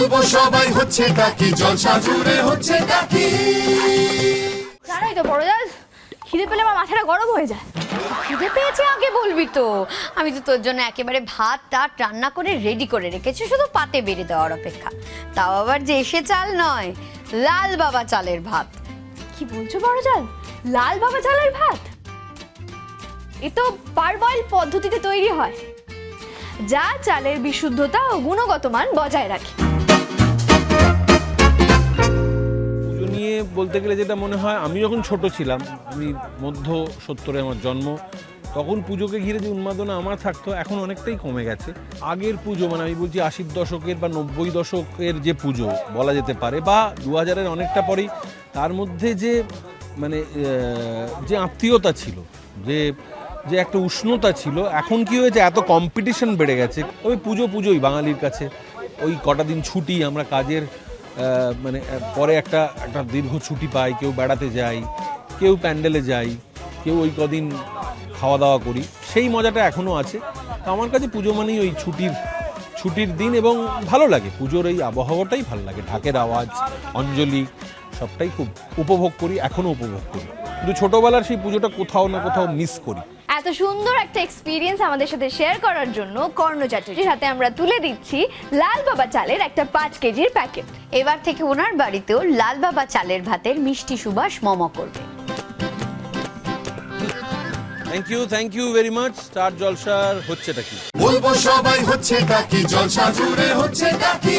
বলবো সবাই হচ্ছে টাকি, জলসা জুড়ে হচ্ছে টাকি। জানোই তো বড় দাদ, খিদে পেলে আমার মাথাটা গরম হয়ে যায়। খিদে পেয়েছে আগে বলবি তো, আমি তো তোর জন্য একেবারে ভাত টাত রান্না করে রেডি করে রেখেছি, শুধু পাতে বেড়ে দেওয়ার অপেক্ষা। তাও আবার যে এসে চাল নয়, লাল বাবা চালের ভাত। কি বলছো বড় জান, লাল বাবা চালের ভাত? এ তো পারবয়েল পদ্ধতিতে তৈরি হয়, যা চালের বিশুদ্ধতা ও গুণগত মান বজায় রাখে। পুজো নিয়ে বলতে গেলে যেটা মনে হয়, আমি যখন ছোট ছিলাম, আমি মধ্য 70-এ আমার জন্ম, তখন পুজোকে ঘিরে যে উন্মাদনা আমার থাকতো এখন অনেকটাই কমে গেছে। আগের পুজো মানে আমি বলছি 80 দশকের বা 90 দশকের যে পুজো বলা যেতে পারে, বা 2000-এর অনেকটা পরেই, তার মধ্যে যে মানে যে আত্মীয়তা ছিল, যে যে একটা উষ্ণতা ছিল, এখন কি হয়েছে, এত কম্পিটিশন বেড়ে গেছে। তবে পুজোই বাঙালির কাছে ওই কটা দিন ছুটি, আমরা কাজের মানে পরে একটা দীর্ঘ ছুটি পাই, কেউ বেড়াতে যাই, কেউ প্যান্ডেলে যাই, কেউ ওই কদিন খাওয়া দাওয়া করি, সেই মজাটা এখনও আছে। তো আমার কাছে পুজো মানেই ওই ছুটির দিন, এবং ভালো লাগে পুজোর এই আবহাওয়াটাই ভালো লাগে, ঢাকের আওয়াজ, অঞ্জলি, সবটাই খুব উপভোগ করি, এখনও উপভোগ করি। কিন্তু ছোটোবেলার সেই পুজোটা কোথাও না কোথাও মিস করি। এত সুন্দর একটা এক্সপিরিয়েন্স আমাদের সাথে শেয়ার করার জন্য কর্ণ চ্যাটার্জির হাতে আমরা তুলে দিচ্ছি লাল বাবা চালের একটা 5 কেজির প্যাকেট। এবার থেকে ওনার বাড়িতেও লাল বাবা চালের ভাতের মিষ্টি সুবাস মম করবে। Thank you very much. Star জলসার হচ্ছেটা কি? বলবো সবাই হচ্ছে টাকি, জলসা জুড়ে হচ্ছে টাকি।